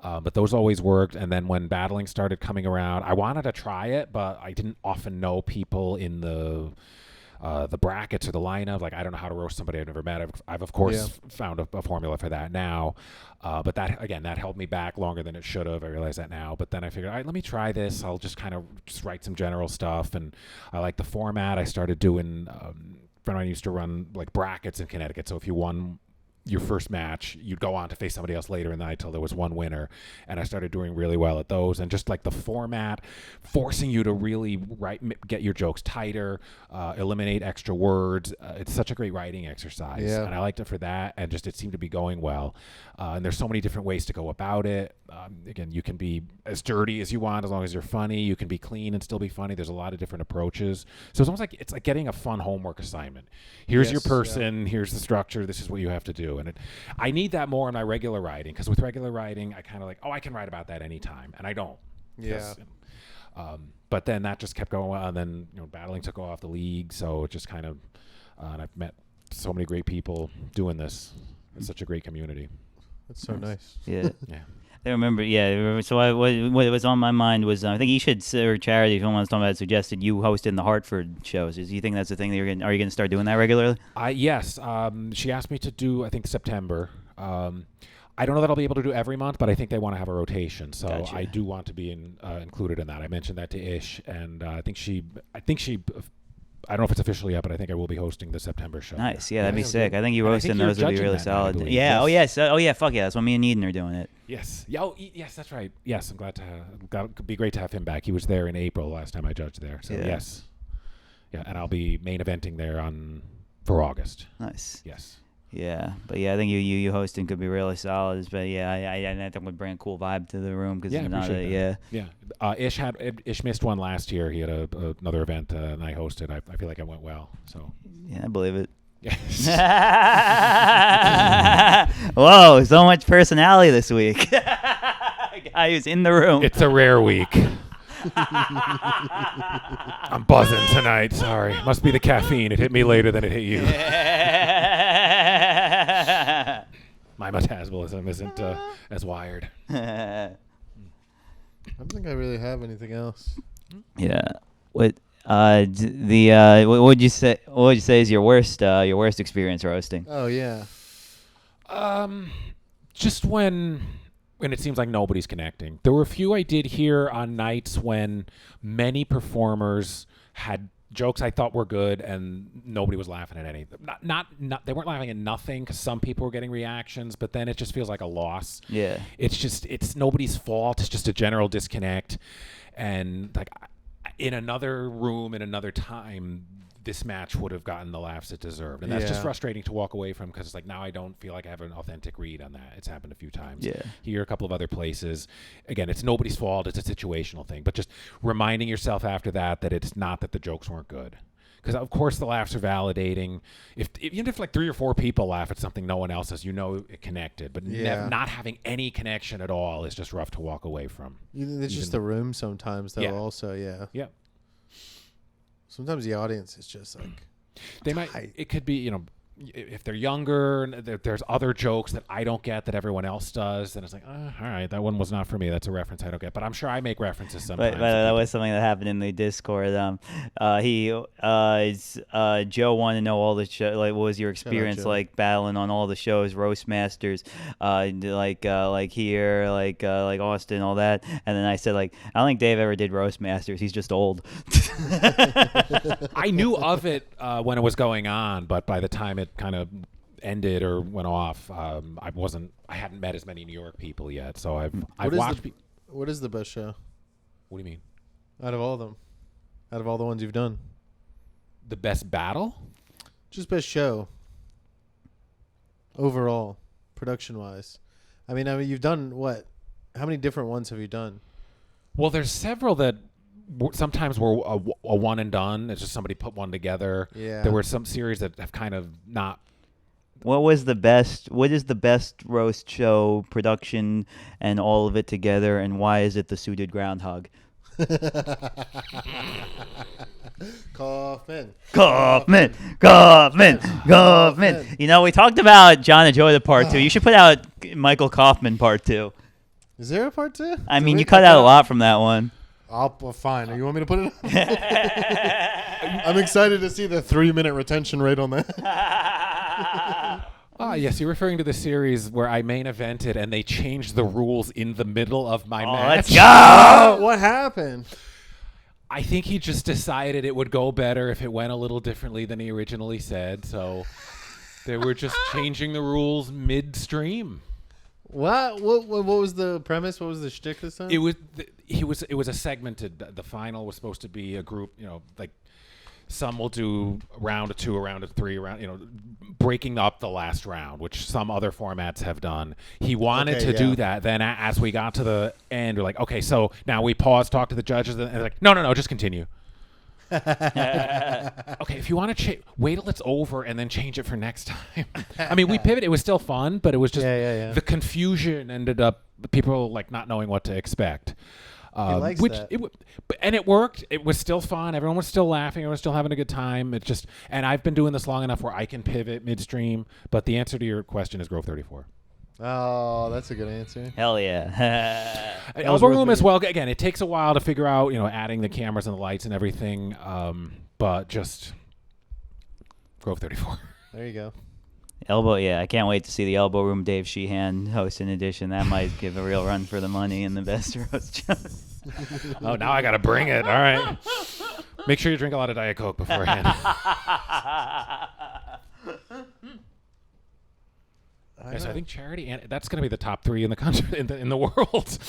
but those always worked. And then when battling started coming around, I wanted to try it, but I didn't often know people in the brackets or the lineup. Like, I don't know how to roast somebody I've never met. I've of course found a formula for that now. But that held me back longer than it should have. I realize that now. But then I figured, all right, let me try this. I'll just kind of write some general stuff. And I like the format. I started doing, a friend of mine used to run like brackets in Connecticut. So if you won your first match, you'd go on to face somebody else later in the night till there was one winner. And I started doing really well at those. And just like the format, forcing you to really get your jokes tighter, eliminate extra words. It's such a great writing exercise. Yeah. And I liked it for that. And just it seemed to be going well. And there's so many different ways to go about it. Again, you can be as dirty as you want as long as you're funny. You can be clean and still be funny. There's a lot of different approaches. So it's almost like it's like getting a fun homework assignment. Here's your person. Yeah. Here's the structure. This is what you have to do. And I need that more in my regular writing, because with regular writing, I kind of like, I can write about that anytime, and I don't. Yeah. But then that just kept going on. And then battling took off the league, so it just kind of, and I've met so many great people doing this. It's such a great community. That's so nice. Yeah. Yeah. I remember, so what was on my mind was, I think Ishid or Charity, if someone was talking about, suggested you host in the Hartford shows. Do you think that's the thing that are you going to start doing that regularly? Yes. She asked me to do, I think, September. I don't know that I'll be able to do every month, but I think they want to have a rotation. So gotcha. I do want to be included in that. I mentioned that to Ish, and I think she, I don't know if it's officially up, but I think I will be hosting the September show. Nice. Yeah, that'd be sick. I think you hosting those would be really solid. Yeah. Oh, yes. Oh, yeah. Fuck yeah. That's when me and Eden are doing it. Yes. Yes, that's right. Yes, I'm glad to it'd be great to have him back. He was there in April last time I judged there. So, yes. Yeah, and I'll be main eventing there for August. Nice. Yes. Yeah, but I think you hosting could be really solid. But I think would bring a cool vibe to the room because Ish missed one last year. He had another event and I hosted. I feel like I went well. So yeah, I believe it. Whoa, so much personality this week. Guy who's in the room. It's a rare week. I'm buzzing tonight. Sorry, must be the caffeine. It hit me later than it hit you. My metabolism isn't as wired. I don't think I really have anything else. Yeah. What would you say? What would you say is your worst experience roasting? Oh yeah. Just when it seems like nobody's connecting. There were a few I did here on nights when many performers had jokes I thought were good and nobody was laughing at anything. Not they weren't laughing at nothing because some people were getting reactions, but then it just feels like a loss. Yeah. It's nobody's fault. It's just a general disconnect. And like in another room, in another time, this match would have gotten the laughs it deserved. And that's just frustrating to walk away from because it's like now I don't feel like I have an authentic read on that. It's happened a few times. Yeah. Here, a couple of other places. Again, it's nobody's fault. It's a situational thing. But just reminding yourself after that it's not that the jokes weren't good. because of course the laughs are validating. Even if like 3 or 4 people laugh at something no one else does, it connected. But not having any connection at all is just rough to walk away from. It's just the room sometimes, though. Yeah. Also, yeah. Yeah. Sometimes the audience is just like they might. It could be if they're younger, and there's other jokes that I don't get that everyone else does, then it's like, all right, that one was not for me. That's a reference I don't get. But I'm sure I make references sometimes. But that was something that happened in the Discord. Joe wanted to know all the show. Like, what was your experience like battling on all the shows, roast masters, like here, like Austin, all that. And then I said, like, I don't think Dave ever did roast masters. He's just old. I knew of it when it was going on, but by the time it kind of ended or went off, I hadn't met as many New York people yet, so I've watched. What is the best show? What do you mean? Out of all of them, out of all the ones you've done, the best battle? Just best show overall, production wise. I mean, you've done what? How many different ones have you done? Well, there's several that sometimes were a one and done. It's just somebody put one together. Yeah. There were some series that have kind of not. What is the best roast show production and all of it together, and why is it the suited groundhog? Kaufman. We talked about John and Joy the part 2. You should put out Michael Kaufman part 2. Is there a part 2? I mean, you cut out a lot from that one. Fine. You want me to put it up? I'm excited to see the 3-minute retention rate on that. Yes, you're referring to the series where I main evented and they changed the rules in the middle of my match. Let's go! What happened? I think he just decided it would go better if it went a little differently than he originally said, so they were just changing the rules midstream. What was the premise? What was the shtick this time? It was a segmented. The final was supposed to be a group. Like some will do a round of 2, a round of 3, breaking up the last round, which some other formats have done. He wanted to do that. Then as we got to the end, we're like, okay, so now we pause, talk to the judges, and they're like, no, just continue. Okay, if you want to wait till it's over and then change it for next time. I mean, we pivoted. It was still fun, but it was just the confusion ended up people like not knowing what to expect. He likes that. And it worked. It was still fun. Everyone was still laughing. Everyone was still having a good time. And I've been doing this long enough where I can pivot midstream. But the answer to your question is Grove 34. Oh, that's a good answer. Hell yeah. Elbow Room as well. Again, it takes a while to figure out, adding the cameras and the lights and everything. But just Grove 34. There you go. I can't wait to see the Elbow Room Dave Sheehan hosting edition. That might give a real run for the money in the best roast show. Oh, now I got to bring it. All right. Make sure you drink a lot of Diet Coke beforehand. Yes, I think charity, and that's going to be the top 3 in the country, in the world.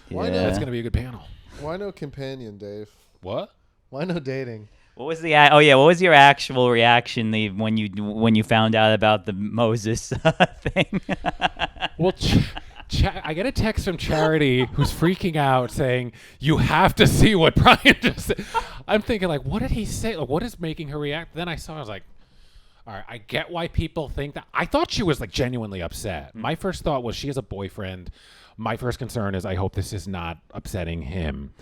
Why not? That's going to be a good panel. Why no companion, Dave? What? Why no dating? What was what was your actual reaction when you found out about the Moses thing? Well, I get a text from Charity who's freaking out saying, "You have to see what Brian just said." I'm thinking, like, what did he say? Like, what is making her react? Then I was like, all right, I get why people think that. I thought she was like genuinely upset. My first thought was she has a boyfriend. My first concern is I hope this is not upsetting him.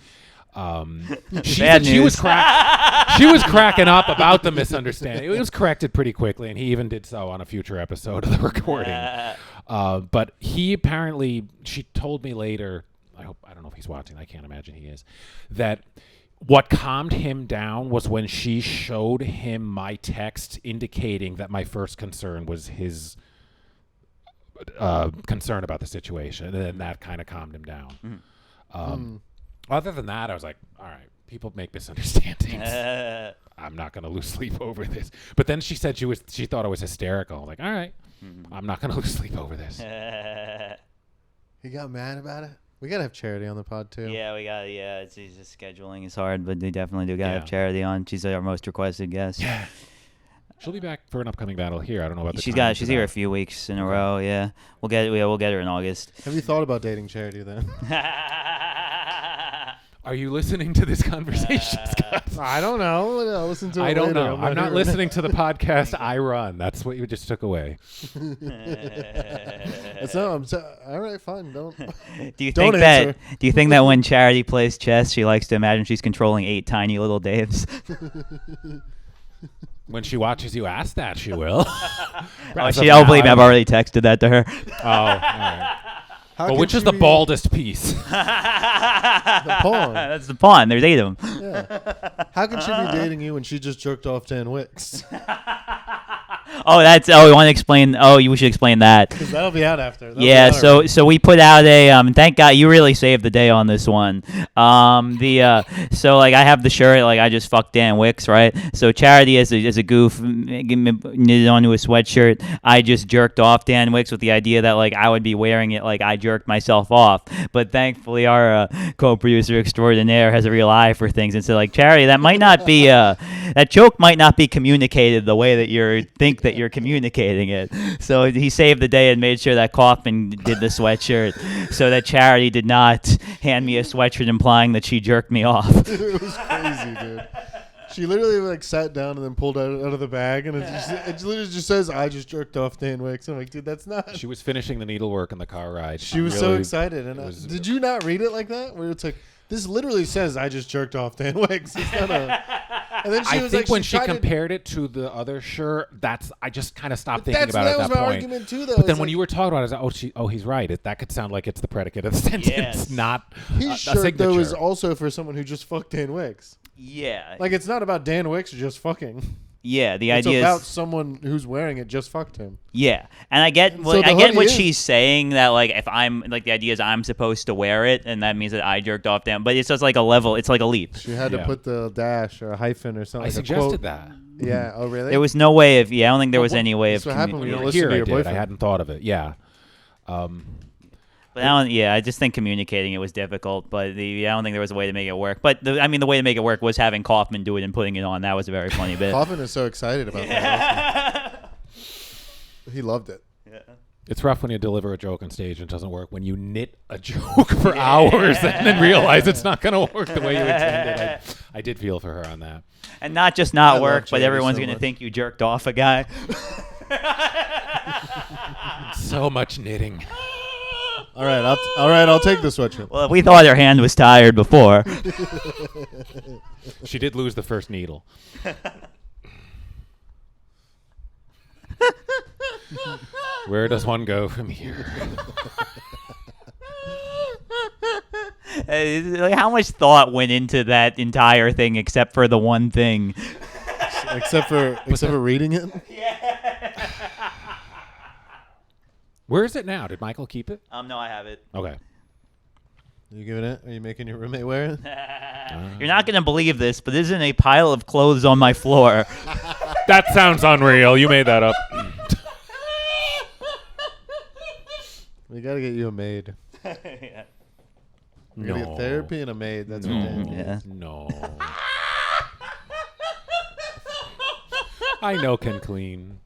She was cracking up about the misunderstanding. It was corrected pretty quickly, and he even did so on a future episode of the recording. But she told me later, I don't know if he's watching, I can't imagine he is, that what calmed him down was when she showed him my text indicating that my first concern was his concern about the situation, and then that kind of calmed him down. Other than that, I was like, all right, people make misunderstandings. I'm not going to lose sleep over this. But then she said she thought I was hysterical. I'm like, all right, I'm not going to lose sleep over this. He got mad about it? We got to have Charity on the pod, too. Yeah, it's just scheduling is hard, but they definitely do got to have Charity on. She's our most requested guest. Yeah. She'll be back for an upcoming battle here. I don't know about the She's here a few weeks in a row, yeah. We'll get her in August. Have you thought about dating Charity, then? Are you listening to this conversation, Scott? I don't know. I'll listen to it I don't later. know. I'm not listening to the podcast I run. That's what you just took away. All right, fine. Don't. Do you Don't think answer. that? Do you think that when Charity plays chess, she likes to imagine she's controlling 8 tiny little Daves? When she watches you ask that, she will. Oh, I'll believe me, I've already texted that to her. Oh, all right. How Well, can which is she the be- baldest piece? The pawn. That's the pawn. There's 8 of them. Yeah. How can she be dating you when she just jerked off Dan Wicks? Oh, you want to explain? We should explain that. Because that'll be out after. Yeah, so we put out a thank God you really saved the day on this one. So like I have the shirt, like I just fucked Dan Wicks, right? So Charity as a goof knitted onto a sweatshirt. I just jerked off Dan Wicks with the idea that like I would be wearing it like I jerked myself off. But thankfully our co-producer extraordinaire has a real eye for things and said like Charity, that might not be that joke might not be communicated the way that you think that you're communicating it. So he saved the day and made sure that Kaufman did the sweatshirt so that Charity did not hand me a sweatshirt implying that she jerked me off. It was crazy, dude. She literally like sat down and then pulled out of the bag, and it literally just says, "I just jerked off Dan Wicks." I'm like, dude, that's not. She was finishing the needlework in the car ride. She was so excited, and did you not read it like that? Where it's like, this literally says, "I just jerked off Dan Wicks." It's not a. And then I think when she compared it to the other shirt, I just kind of stopped thinking about it at that was my point. argument too, though. But then when you were talking about it, I was like, he's right. That could sound like it's the predicate of the sentence, Yes. not his a shirt signature. though is also for someone who just fucked Dan Wicks. Yeah. Like it's not about Dan Wicks just fucking. Yeah, the It's idea about is someone who's wearing it just fucked him. yeah, and I get So the I get hoodie what is- she's saying that like if I'm like the idea is I'm supposed to wear it and that means that I jerked off Dan, but it's just like a level. It's like a leap. She had to Yeah. put the dash or a hyphen or something. I like a suggested quote. that. Yeah. Oh really? There was no way of I don't think there was any way That's of what happened when you When don't you were listen here, to your I did. I boyfriend. hadn't thought of it. Yeah. But I just think communicating it was difficult. But I don't think there was a way to make it work. But the way to make it work was having Kaufman do it and putting it on. That was a very funny bit. Kaufman is so excited about that. He loved it. It's rough when you deliver a joke on stage and it doesn't work. When you knit a joke for hours and then realize it's not going to work the way you intended. I did feel for her on that. And not just I love work, but Charity everyone's so going to much. think you jerked off a guy. So much knitting. All right. I'll take the sweatshirt. Well, if we thought her hand was tired before. She did lose the first needle. Where does one go from here? Like, how much thought went into that entire thing except for the one thing? except for reading it. Where is it now? Did Michael keep it? No, I have it. Okay. You giving it? Are you making your roommate wear it? You're not going to believe this, but there's a pile of clothes on my floor. That sounds unreal. You made that up. We gotta get you a maid. Yeah. We gotta get therapy and a maid. That's what Dan needs. Yeah. No. I know can clean.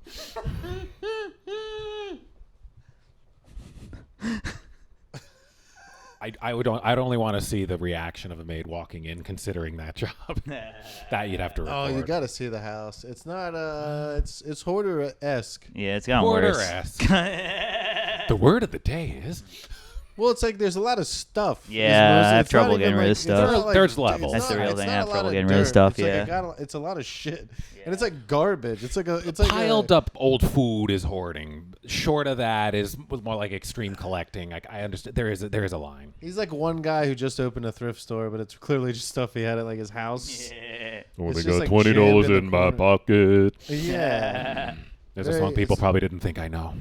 I'd only want to see the reaction of a maid walking in, considering that job. That you'd have to record. Oh, you gotta see the house. It's not it's hoarder-esque. Yeah, it's gotten worse. Hoarder-esque. The word of the day is Well, it's like there's a lot of stuff. Yeah, It's mostly- I have it's not trouble even getting rid of it's stuff. not like- There's it's levels. That's the not- real it's thing. I not have a lot trouble of getting rid of dirt. stuff, It's like yeah. it's a lot of shit, and it's like garbage. It's like piled up old food is hoarding. Short of that is more like extreme collecting. I understand there is a line. He's like one guy who just opened a thrift store, but it's clearly just stuff he had at like his house. Yeah. Only It's got just, like, $20 jammed in my pocket. Yeah, There's a Very- song people probably didn't think I know.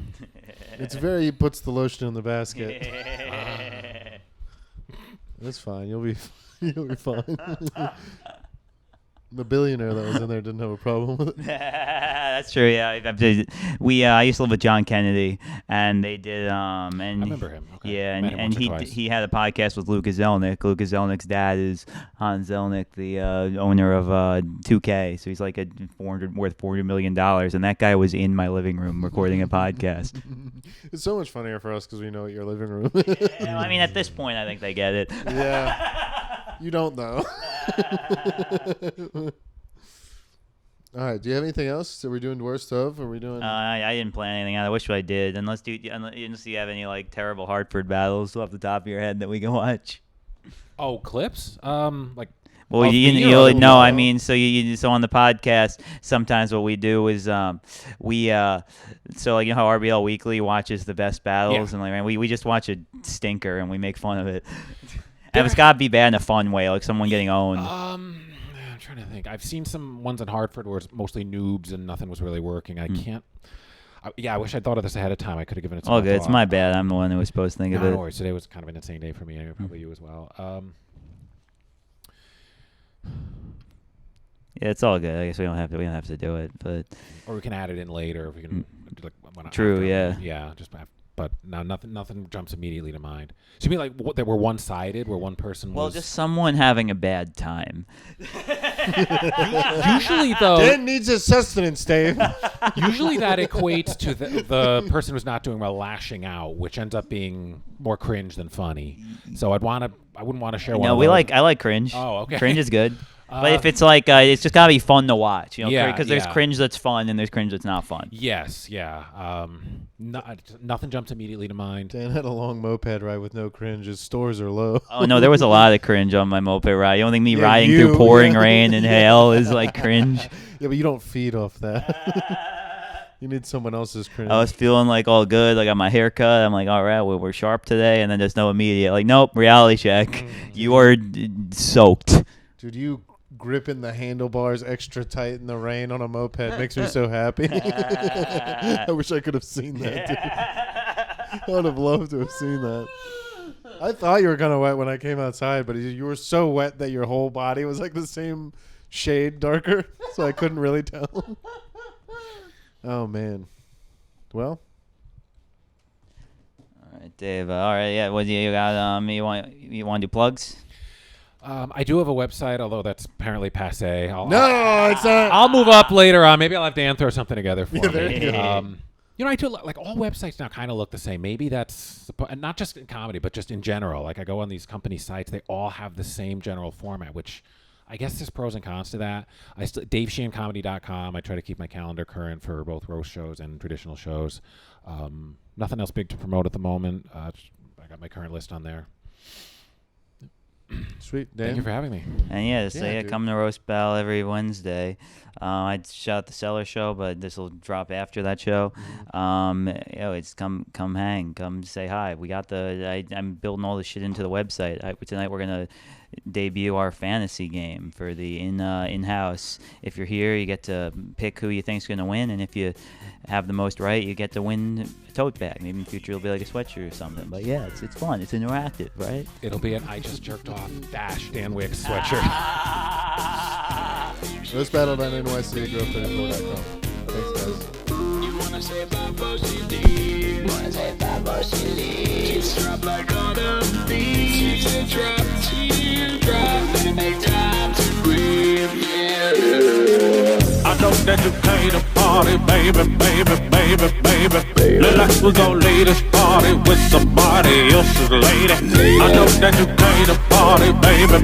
it's very. He puts the lotion in the basket. That's fine. You'll be fine. The billionaire that was in there didn't have a problem with it. That's true. Yeah, I used to live with John Kennedy, and they did. And I remember him. Okay. Yeah, Met him and once or twice. he had a podcast with Lucas Zelnick. Lucas Zelnick's dad is Hans Zelnick, the owner of 2K. So he's like worth $400 million, and that guy was in my living room recording a podcast. It's so much funnier for us because we know your living room. Yeah, I mean, at this point, I think they get it. Yeah, you don't though. All right. Do you have anything else? Are we doing worst of? Are we doing? I didn't plan anything out. I wish I did. Unless you have any like terrible Hartford battles off the top of your head that we can watch. Oh, clips? Like. Well, no, I mean, so so on the podcast, sometimes what we do is so like how RBL Weekly watches the best battles, and like man, we just watch a stinker and we make fun of it. And it's got to be bad in a fun way, like someone getting owned. I'm trying to think. I've seen some ones in Hartford where it's mostly noobs and nothing was really working. I can't. I wish I'd thought of this ahead of time. I could have given it some good. thought. It's my bad. I'm the one who was supposed to think of it. No worries. Today was kind of an insane day for me. Probably you as well. Yeah, it's all good. I guess we don't have to do it, but or we can add it in later if we can. True. Yeah. Yeah. But no, nothing jumps immediately to mind. So you mean like that we're one-sided, where one person was... just someone having a bad time. Usually, though... Dan needs his sustenance, Dave. Usually that equates to the person who's not doing well lashing out, which ends up being more cringe than funny. So I wouldn't want to share one. No, I like cringe. Oh, okay. Cringe is good. But if it's like, it's just got to be fun to watch, because there's yeah. cringe that's fun and there's cringe that's not fun. Yes, yeah. Nothing jumps immediately to mind. Dan had a long moped ride with no cringe. His stores are low. Oh, no, there was a lot of cringe on my moped ride. You don't think me riding through pouring rain and hail is like cringe? Yeah, but you don't feed off that. You need someone else's cringe. I was feeling like all good. I got my hair cut. I'm like, all right, we're sharp today. And then there's no immediate. Like, nope, reality check. You are soaked. Dude, you gripping the handlebars extra tight in the rain on a moped makes me so happy. I wish I could have seen that, dude. I would have loved to have seen that. I thought you were kind of wet when I came outside, but you were so wet that your whole body was like the same shade darker, so I couldn't really tell. Oh, man. Well. All right, Dave. All right, yeah. What do you got? You want to do plugs? I do have a website, although that's apparently passe. It's not. I'll move up later on. Maybe I'll have Dan throw something together for there me. you go. I do like all websites now kind of look the same. Maybe that's and not just in comedy, but just in general. Like I go on these company sites, they all have the same general format, which I guess there's pros and cons to that. DaveSheehanComedy.com. I try to keep my calendar current for both roast shows and traditional shows. Nothing else big to promote at the moment. I got my current list on there. Sweet, Dan. Thank you for having me. And come to Roast Battle every Wednesday. I shot the Cellar show, but this will drop after that show. It's come hang, come say hi. We got I'm building all this shit into the website. Tonight we're gonna debut our fantasy game for the in-house. If you're here, you get to pick who you think's gonna win, and if you have the most right, you get to win a tote bag. Maybe in the future it'll be like a sweatshirt or something. But yeah, it's fun. It's interactive, right? It'll be an I just jerked off - Dan Wicks sweatshirt. RoastBattle.nyc, grove34.com. Thanks, guys. You wanna say bye before she leaves? Tears drop like autumn leaves. Teardrop, let it make time to breathe. Yeah. I know that you came to party, baby. Look like we gon' leave this party with somebody else's lady. I know that you came to party, baby.